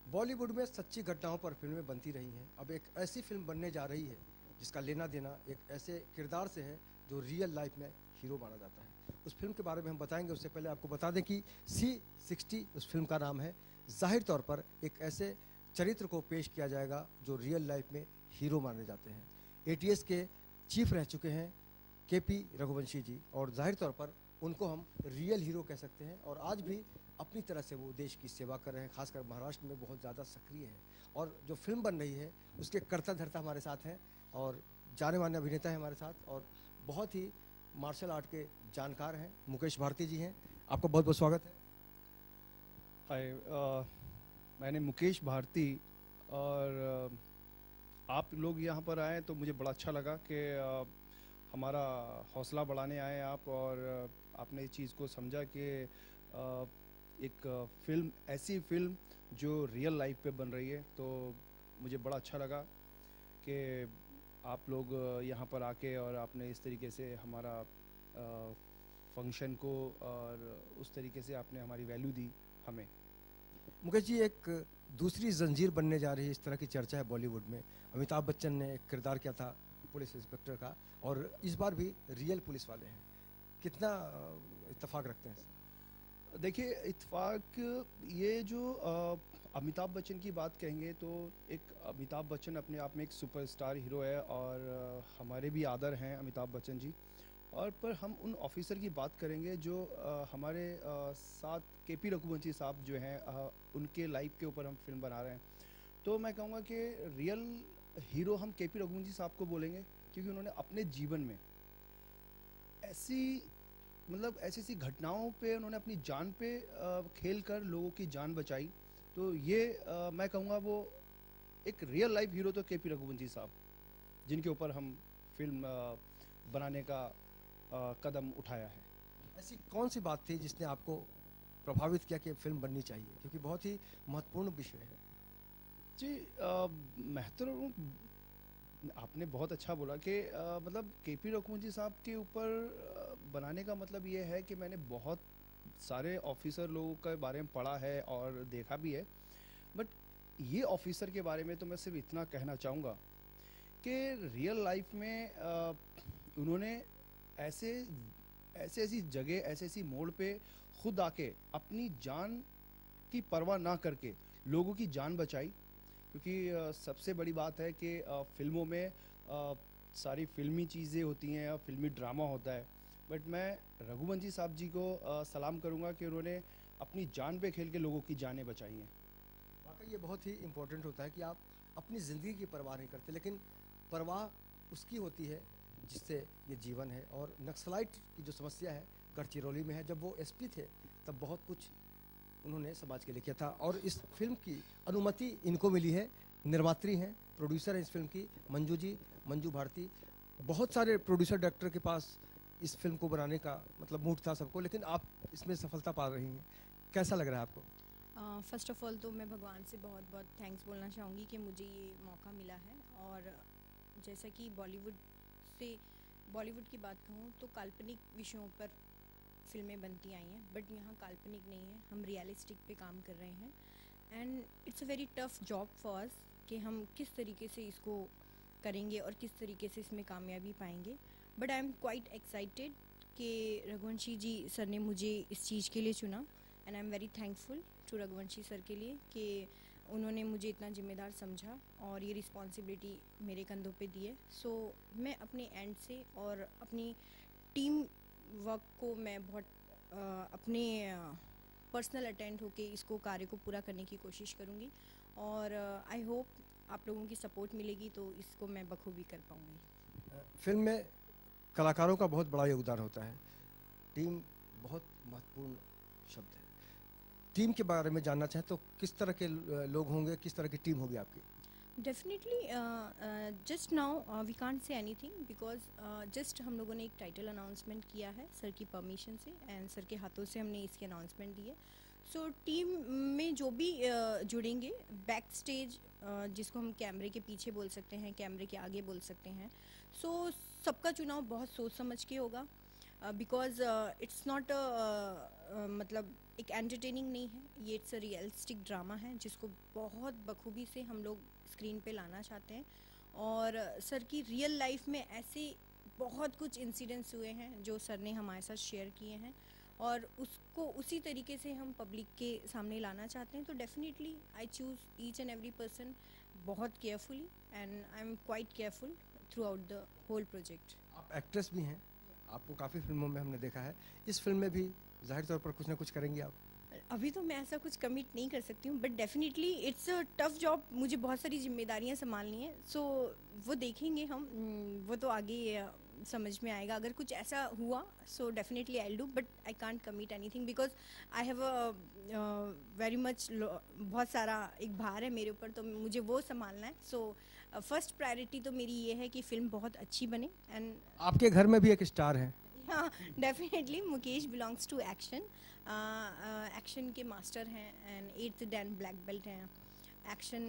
बॉलीवुड में सच्ची घटनाओं पर फिल्में बनती रही हैं। अब एक ऐसी फिल्म बनने जा रही है जिसका लेना देना एक ऐसे किरदार से है जो रियल लाइफ में हीरो माना जाता है। उस फिल्म के बारे में हम बताएंगे, उससे पहले आपको बता दें कि C60 उस फिल्म का नाम है। जाहिर तौर पर एक ऐसे चरित्र को पेश किया जाएगा जो रियल लाइफ में हीरो माने जाते हैं। ATS के चीफ रह चुके हैं KP रघुवंशी जी, और जाहिर तौर पर उनको हम रियल हीरो कह सकते हैं। और आज भी अपनी तरह से वो देश की सेवा कर रहे हैं, खासकर महाराष्ट्र में बहुत ज़्यादा सक्रिय है। और जो फिल्म बन रही है उसके कर्ता धर्ता हमारे साथ हैं, और जाने माने अभिनेता हैं हमारे साथ, और बहुत ही मार्शल आर्ट के जानकार हैं। मुकेश भारती जी हैं, आपका बहुत बहुत स्वागत है। हाय, मैंने मुकेश भारती और आप लोग यहाँ पर आए तो मुझे बड़ा अच्छा लगा कि हमारा हौसला बढ़ाने आए आप, और आपने इस चीज़ को समझा कि एक फ़िल्म, ऐसी फ़िल्म जो रियल लाइफ पे बन रही है, तो मुझे बड़ा अच्छा लगा कि आप लोग यहाँ पर आके और आपने इस तरीके से हमारा फंक्शन को और उस तरीके से आपने हमारी वैल्यू दी हमें। मुकेश जी, एक दूसरी जंजीर बनने जा रही है, इस तरह की चर्चा है बॉलीवुड में। अमिताभ बच्चन ने एक किरदार किया था पुलिस इंस्पेक्टर का, और इस बार भी रियल पुलिस वाले हैं। कितना इत्तेफाक रखते हैं? देखिए, इत्तेफाक, ये जो अमिताभ बच्चन की बात कहेंगे तो एक अमिताभ बच्चन अपने आप में एक सुपरस्टार हीरो है, और हमारे भी आदर हैं अमिताभ बच्चन जी। और पर हम उन ऑफिसर की बात करेंगे जो हमारे साथ KP रघुवंशी साहब जो हैं, उनके लाइफ के ऊपर हम फिल्म बना रहे हैं। तो मैं कहूँगा कि रियल हीरो हम KP रघुवंशी साहब को बोलेंगे, क्योंकि उन्होंने अपने जीवन में ऐसी, मतलब ऐसी ऐसी घटनाओं पे उन्होंने अपनी जान पे खेल कर लोगों की जान बचाई। तो ये मैं कहूँगा वो एक रियल लाइफ हीरो तो KP रघुवंशी साहब, जिनके ऊपर हम फिल्म बनाने का कदम उठाया है। ऐसी कौन सी बात थी जिसने आपको प्रभावित किया कि फिल्म बननी चाहिए, क्योंकि बहुत ही महत्वपूर्ण विषय है? जी, महत्वपूर्ण, आपने बहुत अच्छा बोला कि मतलब KP रघुवंशी साहब के ऊपर बनाने का मतलब ये है कि मैंने बहुत सारे ऑफिसर लोगों के बारे में पढ़ा है और देखा भी है। बट ये ऑफिसर के बारे में तो मैं सिर्फ इतना कहना चाहूँगा कि रियल लाइफ में उन्होंने ऐसे ऐसे ऐसी जगह, ऐसे ऐसी मोड़ पे खुद आके अपनी जान की परवाह ना करके लोगों की जान बचाई। क्योंकि सबसे बड़ी बात है कि फिल्मों में सारी फिल्मी चीज़ें होती हैं और फिल्मी ड्रामा होता है। बट मैं रघुवंशी साहब जी को सलाम करूंगा कि उन्होंने अपनी जान पे खेल के लोगों की जानें बचाई हैं। वाकई ये बहुत ही इम्पोर्टेंट होता है कि आप अपनी ज़िंदगी की परवाह नहीं करते, लेकिन परवाह उसकी होती है जिससे ये जीवन है। और नक्सलाइट की जो समस्या है गढ़चिरौली में है, जब वो SP थे तब बहुत कुछ उन्होंने समाज के लिए किया था। और इस फिल्म की अनुमति इनको मिली है, निर्मात्री हैं, प्रोड्यूसर हैं इस फिल्म की मंजू जी, मंजू भारती। बहुत सारे प्रोड्यूसर डायरेक्टर के पास इस फिल्म को बनाने का मतलब मूड था सबको, लेकिन आप इसमें सफलता पा रही हैं। कैसा लग रहा है आपको? फ़र्स्ट ऑफ़ ऑल तो मैं भगवान से बहुत बहुत थैंक्स बोलना चाहूँगी कि मुझे ये मौका मिला है। और जैसा कि बॉलीवुड की बात कहूँ तो काल्पनिक विषयों पर फ़िल्में बनती आई हैं, बट यहाँ काल्पनिक नहीं है, हम रियलिस्टिक पे काम कर रहे हैं। And it's a very tough job for us कि हम किस तरीके से इसको करेंगे और किस तरीके से इसमें कामयाबी पाएंगे। But I am quite excited कि रघुवंशी जी सर ने मुझे इस चीज़ के लिए चुना, and I am very thankful to Raghuvanshi sir के लिए कि उन्होंने मुझे इतना ज़िम्मेदार समझा और ये रिस्पॉन्सिबिलिटी मेरे कंधों पे दी है। सो मैं अपने एंड से और अपनी टीम वर्क को मैं बहुत अपने पर्सनल अटेंड होके इसको कार्य को पूरा करने की कोशिश करूँगी, और आई होप आप लोगों की सपोर्ट मिलेगी तो इसको मैं बखूबी कर पाऊँगी। फिल्म में कलाकारों का बहुत बड़ा योगदान होता है। टीम बहुत महत्वपूर्ण शब्द है। टीम के बारे में जानना चाहें तो किस तरह के लोग होंगे, किस तरह की टीम होगी आपकी? Definitely just now we can't say anything because just हम लोगों ने एक टाइटल अनाउंसमेंट किया है सर की परमिशन से, एंड सर के हाथों से हमने इसकी अनाउंसमेंट दी है। सो टीम में जो भी जुड़ेंगे बैक स्टेज, जिसको हम कैमरे के पीछे बोल सकते हैं, कैमरे के आगे बोल सकते हैं, सो सबका चुनाव बहुत सोच समझ के होगा। बिकॉज इट्स नॉट मतलब एक एंटरटेनिंग नहीं है ये, इट्स अ रियलिस्टिक ड्रामा है जिसको बहुत बखूबी से हम लोग स्क्रीन पे लाना चाहते हैं। और सर की रियल लाइफ में ऐसे बहुत कुछ इंसिडेंट्स हुए हैं जो सर ने हमारे साथ शेयर किए हैं, और उसको उसी तरीके से हम पब्लिक के सामने लाना चाहते हैं। तो definitely I choose each and every person बहुत carefully, and I am quite careful throughout the whole project. आप एक्ट्रेस भी हैं, आपको काफ़ी फिल्मों में हमने देखा है, इस फिल्म में भी जाहिर तौर पर कुछ ना कुछ करेंगी आप? अभी तो मैं ऐसा कुछ कमिट नहीं कर सकती हूँ, but definitely it's a tough job, मुझे बहुत सारी जिम्मेदारियाँ संभालनी है। सो वो देखेंगे हम, वो तो आगे समझ में आएगा। अगर कुछ ऐसा हुआ so definitely I will do, but I can't commit anything because I have a very much, बहुत सारा एक भार है मेरे ऊपर, तो मुझे वो संभालना है। सो फर्स्ट प्रायोरिटी तो मेरी ये है कि फिल्म बहुत अच्छी बने। एंड आपके घर में भी एक स्टार है। हाँ, definitely Mukesh belongs to action, action के मास्टर हैं and 8th dan black belt हैं। एक्शन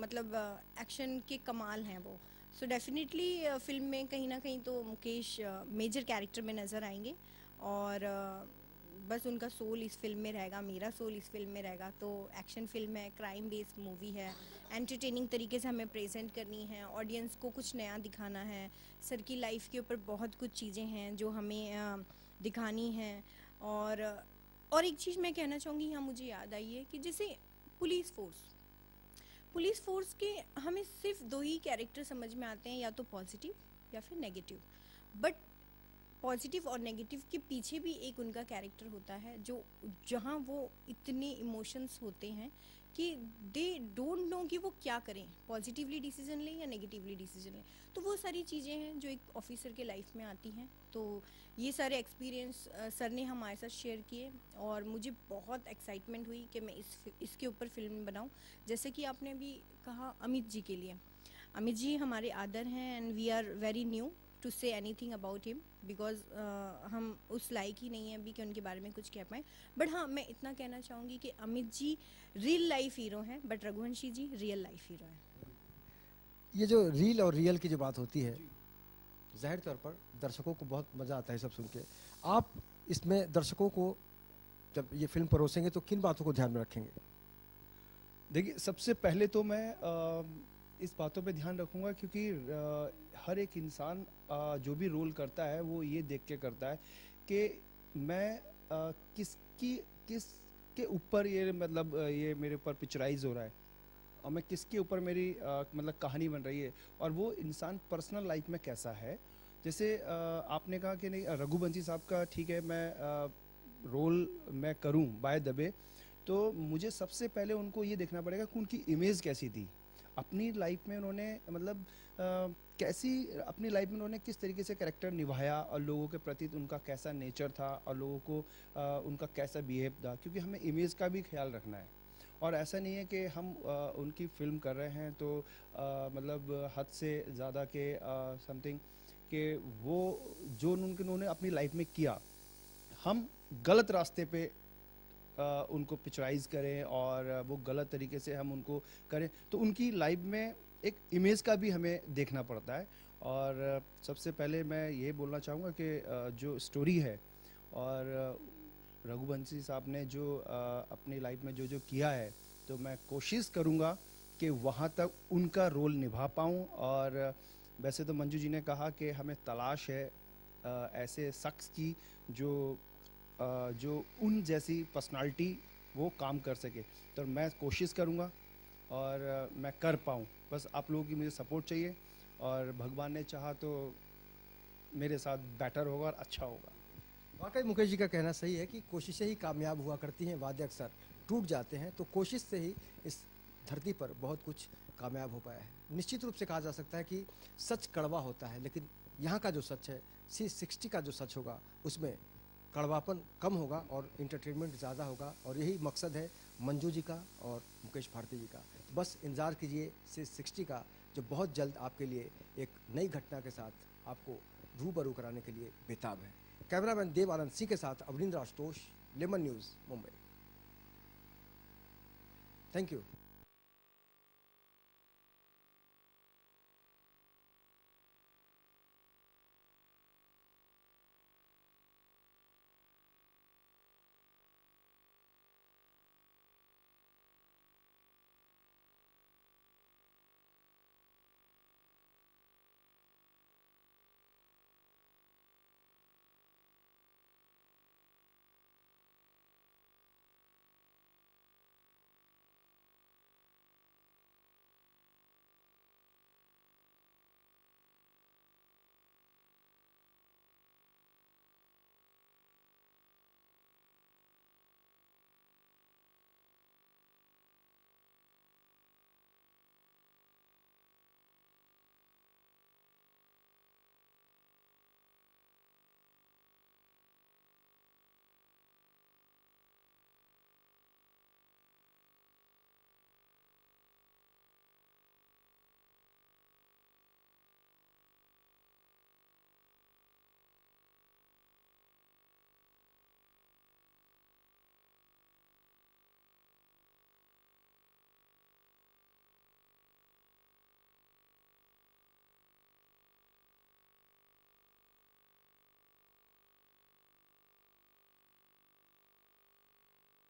मतलब एक्शन के कमाल हैं वो। सो डेफिनेटली फिल्म में कहीं ना कहीं तो मुकेश मेजर कैरेक्टर में नज़र आएंगे, और बस उनका सोल इस फिल्म में रहेगा, मेरा सोल इस फिल्म में रहेगा। तो एक्शन फिल्म है, क्राइम बेस्ड मूवी है, एंटरटेनिंग तरीके से हमें प्रेजेंट करनी है, ऑडियंस को कुछ नया दिखाना है। सर की लाइफ के ऊपर बहुत कुछ चीज़ें हैं जो हमें दिखानी हैं। और एक चीज़ मैं कहना चाहूँगी, यहाँ मुझे याद आई है कि जैसे पुलिस फोर्स के हमें सिर्फ 2 ही कैरेक्टर समझ में आते हैं, या तो पॉजिटिव या फिर नेगेटिव। बट पॉजिटिव और नेगेटिव के पीछे भी एक उनका कैरेक्टर होता है जो, जहाँ वो इतने इमोशंस होते हैं कि दे डोंट नो कि वो क्या करें, पॉजिटिवली डिसीजन लें या नेगेटिवली डिसीजन लें। तो वो सारी चीज़ें हैं जो एक ऑफिसर के लाइफ में आती हैं। तो ये सारे एक्सपीरियंस सर ने हमारे साथ शेयर किए, और मुझे बहुत एक्साइटमेंट हुई कि मैं इसके ऊपर फिल्म बनाऊं। जैसे कि आपने भी कहा अमित जी के लिए, अमित जी हमारे आदर हैं, and we are very new to say anything about him, because हम उस लायक ही नहीं हैं अभी कि उनके बारे में कुछ कह पाएँ। बट हाँ, मैं इतना कहना चाहूँगी कि Amit ji real life hero हैं, but Raghuvanshi ji real life hero हैं। ये जो रील और रियल की जो बात होती है, जाहिर तौर पर दर्शकों को बहुत मज़ा आता है सब सुन के। आप इसमें दर्शकों को जब ये फिल्म परोसेंगे तो किन बातों को ध्यान में रखेंगे? देखिए, सबसे पहले तो मैं इस बातों पे ध्यान रखूंगा क्योंकि हर एक इंसान जो भी रोल करता है वो ये देख के करता है कि मैं किसके ऊपर ये मतलब ये मेरे ऊपर पिक्चराइज हो रहा है, और मैं किसके ऊपर मेरी मतलब कहानी बन रही है, और वो इंसान पर्सनल लाइफ में कैसा है। जैसे आपने कहा कि नहीं, रघुवंशी साहब का ठीक है, मैं रोल मैं करूं बाय दबे, तो मुझे सबसे पहले उनको ये देखना पड़ेगा कि उनकी इमेज कैसी थी अपनी लाइफ में, उन्होंने मतलब कैसी अपनी लाइफ में उन्होंने किस तरीके से कैरेक्टर निभाया, और लोगों के प्रति उनका कैसा नेचर था, और लोगों को उनका कैसा बिहेव था, क्योंकि हमें इमेज का भी ख्याल रखना है। और ऐसा नहीं है कि हम उनकी फिल्म कर रहे हैं तो मतलब हद से ज़्यादा के समथिंग कि वो जो उन्होंने अपनी लाइफ में किया, हम गलत रास्ते पे उनको पिक्चराइज करें और वो गलत तरीके से हम उनको करें, तो उनकी लाइफ में एक इमेज का भी हमें देखना पड़ता है। और सबसे पहले मैं ये बोलना चाहूँगा कि जो स्टोरी है, और रघुवंशी साहब ने जो अपनी लाइफ में जो जो किया है, तो मैं कोशिश करूँगा कि वहाँ तक उनका रोल निभा पाऊँ। और वैसे तो मंजू जी ने कहा कि हमें तलाश है ऐसे शख्स की जो उन जैसी पर्सनालिटी वो काम कर सके, तो मैं कोशिश करूँगा और मैं कर पाऊँ। बस आप लोगों की मुझे सपोर्ट चाहिए, और भगवान ने चाहा तो मेरे साथ बेटर होगा और अच्छा होगा। वाकई मुकेश जी का कहना सही है कि कोशिशें ही कामयाब हुआ करती हैं, वादे अक्सर टूट जाते हैं। तो कोशिश से ही इस धरती पर बहुत कुछ कामयाब हो पाया है। निश्चित रूप से कहा जा सकता है कि सच कड़वा होता है, लेकिन यहाँ का जो सच है, C60 का जो सच होगा, उसमें कड़वापन कम होगा और इंटरटेनमेंट ज़्यादा होगा। और यही मकसद है मंजू जी का और मुकेश भारती जी का। बस इंतज़ार कीजिए C60 का, जो बहुत जल्द आपके लिए एक नई घटना के साथ आपको रूबरू कराने के लिए बेताब है। कैमरामैन देव आनंद सिंह के साथ Avanindra Ashutosh, lemon news, Mumbai. Thank you.